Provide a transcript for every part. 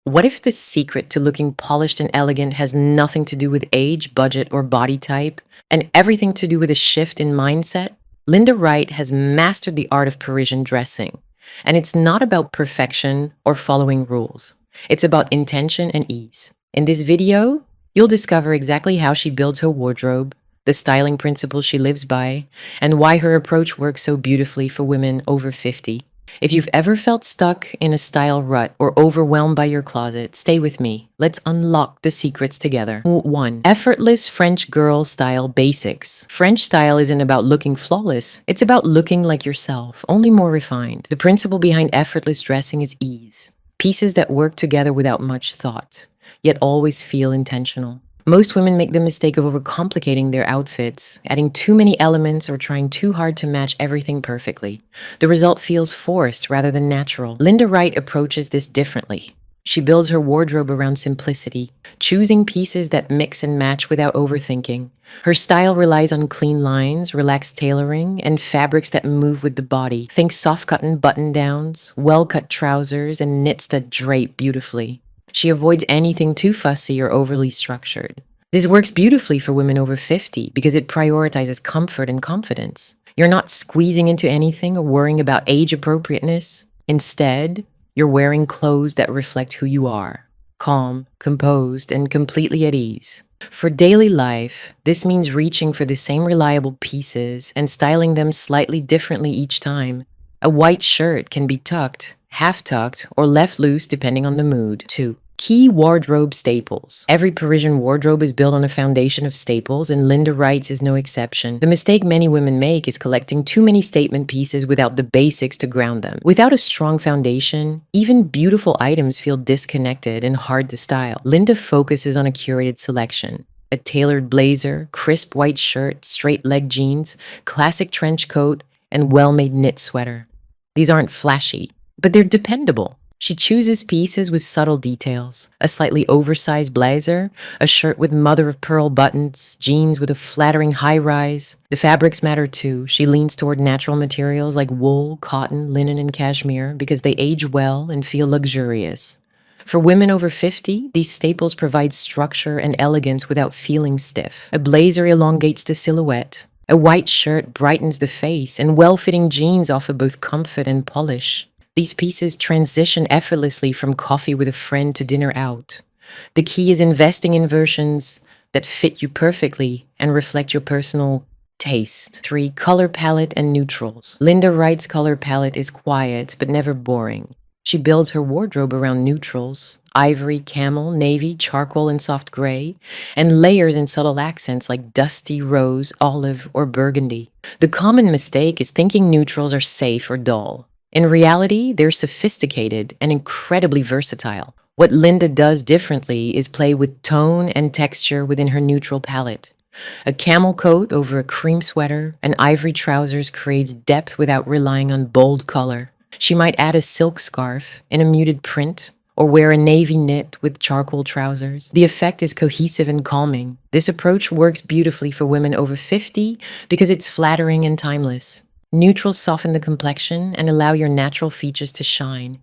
What if the secret to looking polished and elegant has nothing to do with age, budget, or body type, and everything to do with a shift in mindset? Linda Wright has mastered the art of Parisian dressing, and it's not about perfection or following rules. It's about intention and ease. In this video, you'll discover exactly how she builds her wardrobe, the styling principles she lives by, and why her approach works so beautifully for women over 50. If you've ever felt stuck in a style rut or overwhelmed by your closet, stay with me. Let's unlock the secrets together. 1. Effortless French girl style basics. French style isn't about looking flawless. It's about looking like yourself, only more refined. The principle behind effortless dressing is ease. Pieces that work together without much thought, yet always feel intentional. Most women make the mistake of overcomplicating their outfits, adding too many elements or trying too hard to match everything perfectly. The result feels forced rather than natural. Linda Wright approaches this differently. She builds her wardrobe around simplicity, choosing pieces that mix and match without overthinking. Her style relies on clean lines, relaxed tailoring, and fabrics that move with the body. Think soft cotton button-downs, well-cut trousers, and knits that drape beautifully. She avoids anything too fussy or overly structured. This works beautifully for women over 50 because it prioritizes comfort and confidence. You're not squeezing into anything or worrying about age appropriateness. Instead, you're wearing clothes that reflect who you are, calm, composed, and completely at ease. For daily life, this means reaching for the same reliable pieces and styling them slightly differently each time. A white shirt can be tucked, half-tucked, or left loose depending on the mood. 2. Key wardrobe staples. Every Parisian wardrobe is built on a foundation of staples, and Linda Wright's is no exception. The mistake many women make is collecting too many statement pieces without the basics to ground them. Without a strong foundation, even beautiful items feel disconnected and hard to style. Linda focuses on a curated selection. A tailored blazer, crisp white shirt, straight leg jeans, classic trench coat, and well-made knit sweater. These aren't flashy, but they're dependable. She chooses pieces with subtle details, a slightly oversized blazer, a shirt with mother-of-pearl buttons, jeans with a flattering high-rise. The fabrics matter too. She leans toward natural materials like wool, cotton, linen, and cashmere because they age well and feel luxurious. For women over 50, these staples provide structure and elegance without feeling stiff. A blazer elongates the silhouette. A white shirt brightens the face, and well-fitting jeans offer both comfort and polish. These pieces transition effortlessly from coffee with a friend to dinner out. The key is investing in versions that fit you perfectly and reflect your personal taste. 3. Color palette and neutrals. Linda Wright's color palette is quiet but never boring. She builds her wardrobe around neutrals, ivory, camel, navy, charcoal, and soft gray, and layers in subtle accents like dusty rose, olive, or burgundy. The common mistake is thinking neutrals are safe or dull. In reality, they're sophisticated and incredibly versatile. What Linda does differently is play with tone and texture within her neutral palette. A camel coat over a cream sweater and ivory trousers creates depth without relying on bold color. She might add a silk scarf in a muted print or wear a navy knit with charcoal trousers. The effect is cohesive and calming. This approach works beautifully for women over 50 because it's flattering and timeless. Neutrals soften the complexion and allow your natural features to shine.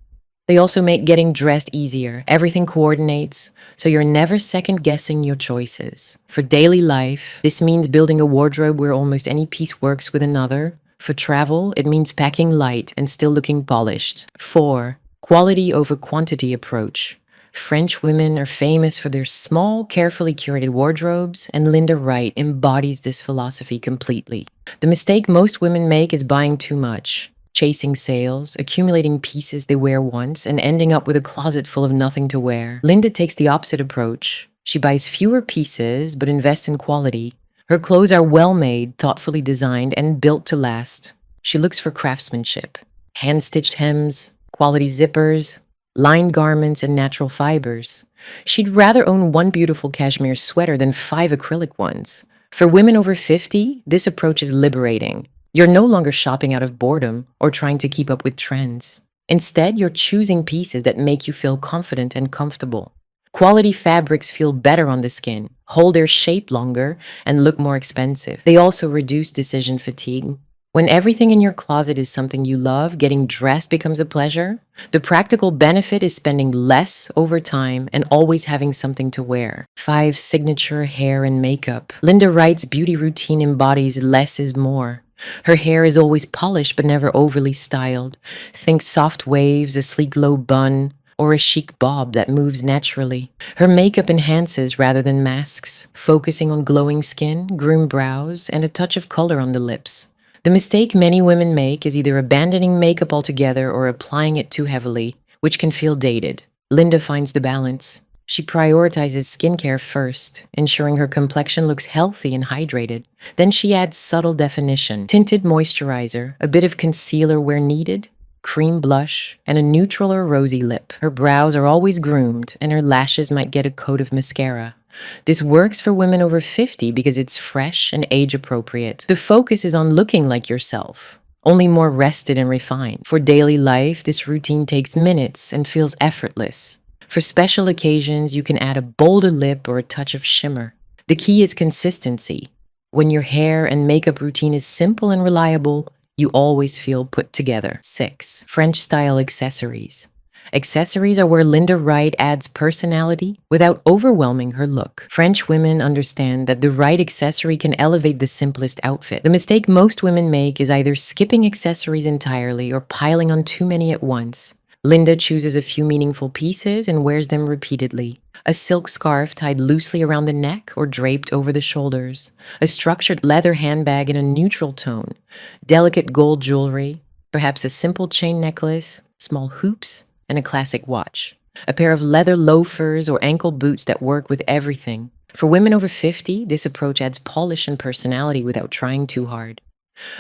They also make getting dressed easier. Everything coordinates, so you're never second-guessing your choices. For daily life, this means building a wardrobe where almost any piece works with another. For travel, it means packing light and still looking polished. 4. Quality over quantity approach. French women are famous for their small, carefully curated wardrobes, and Linda Wright embodies this philosophy completely. The mistake most women make is buying too much, chasing sales, accumulating pieces they wear once, and ending up with a closet full of nothing to wear. Linda takes the opposite approach. She buys fewer pieces, but invests in quality. Her clothes are well-made, thoughtfully designed, and built to last. She looks for craftsmanship, hand-stitched hems, quality zippers, lined garments, and natural fibers. She'd rather own one beautiful cashmere sweater than 5 acrylic ones. For women over 50, this approach is liberating. You're no longer shopping out of boredom or trying to keep up with trends. Instead, you're choosing pieces that make you feel confident and comfortable. Quality fabrics feel better on the skin, hold their shape longer, and look more expensive. They also reduce decision fatigue. When everything in your closet is something you love, getting dressed becomes a pleasure. The practical benefit is spending less over time and always having something to wear. 5. Signature hair and makeup. Linda Wright's beauty routine embodies less is more. Her hair is always polished but never overly styled. Think soft waves, a sleek low bun, or a chic bob that moves naturally. Her makeup enhances rather than masks, focusing on glowing skin, groomed brows, and a touch of color on the lips. The mistake many women make is either abandoning makeup altogether or applying it too heavily, which can feel dated. Linda finds the balance. She prioritizes skincare first, ensuring her complexion looks healthy and hydrated. Then she adds subtle definition, tinted moisturizer, a bit of concealer where needed, cream blush, and a neutral or rosy lip. Her brows are always groomed, and her lashes might get a coat of mascara. This works for women over 50 because it's fresh and age appropriate. The focus is on looking like yourself, only more rested and refined. For daily life, this routine takes minutes and feels effortless. For special occasions, you can add a bolder lip or a touch of shimmer. The key is consistency. When your hair and makeup routine is simple and reliable, you always feel put together. 6. French-style accessories. Accessories are where Linda Wright adds personality without overwhelming her look. French women understand that the right accessory can elevate the simplest outfit. The mistake most women make is either skipping accessories entirely or piling on too many at once. Linda chooses a few meaningful pieces and wears them repeatedly. A silk scarf tied loosely around the neck or draped over the shoulders. A structured leather handbag in a neutral tone. Delicate gold jewelry. Perhaps a simple chain necklace. Small hoops. And a classic watch. A pair of leather loafers or ankle boots that work with everything. For women over 50, this approach adds polish and personality without trying too hard.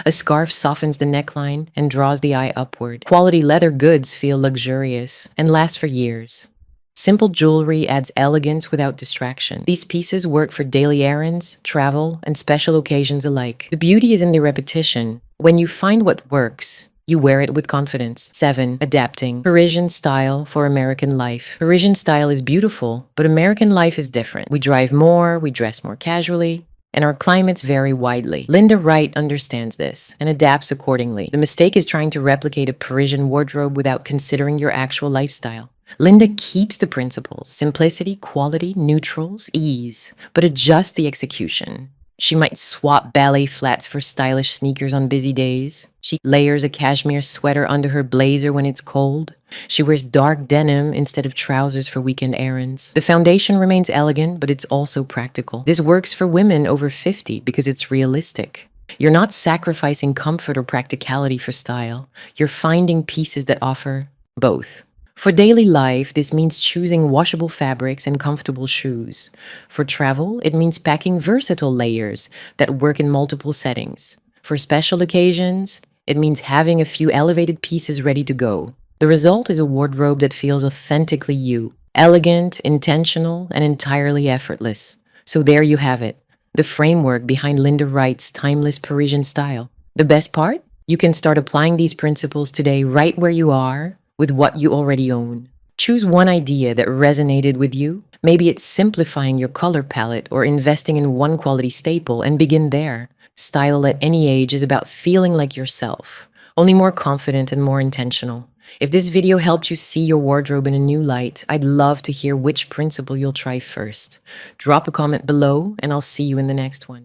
A scarf softens the neckline and draws the eye upward. Quality leather goods feel luxurious and last for years. Simple jewelry adds elegance without distraction. These pieces work for daily errands, travel, and special occasions alike. The beauty is in the repetition. When you find what works, you wear it with confidence. 7. Adapting. Parisian style for American life. Parisian style is beautiful, but American life is different. We drive more, we dress more casually, and our climates vary widely. Linda Wright understands this and adapts accordingly. The mistake is trying to replicate a Parisian wardrobe without considering your actual lifestyle. Linda keeps the principles: simplicity, quality, neutrals, ease, but adjusts the execution. She might swap ballet flats for stylish sneakers on busy days. She layers a cashmere sweater under her blazer when it's cold. She wears dark denim instead of trousers for weekend errands. The foundation remains elegant, but it's also practical. This works for women over 50 because it's realistic. You're not sacrificing comfort or practicality for style. You're finding pieces that offer both. For daily life, this means choosing washable fabrics and comfortable shoes. For travel, it means packing versatile layers that work in multiple settings. For special occasions, it means having a few elevated pieces ready to go. The result is a wardrobe that feels authentically you, elegant, intentional, and entirely effortless. So there you have it, the framework behind Linda Wright's timeless Parisian style. The best part? You can start applying these principles today right where you are, with what you already own. Choose one idea that resonated with you. Maybe it's simplifying your color palette or investing in one quality staple, and begin there. Style at any age is about feeling like yourself, only more confident and more intentional. If this video helped you see your wardrobe in a new light, I'd love to hear which principle you'll try first. Drop a comment below, and I'll see you in the next one.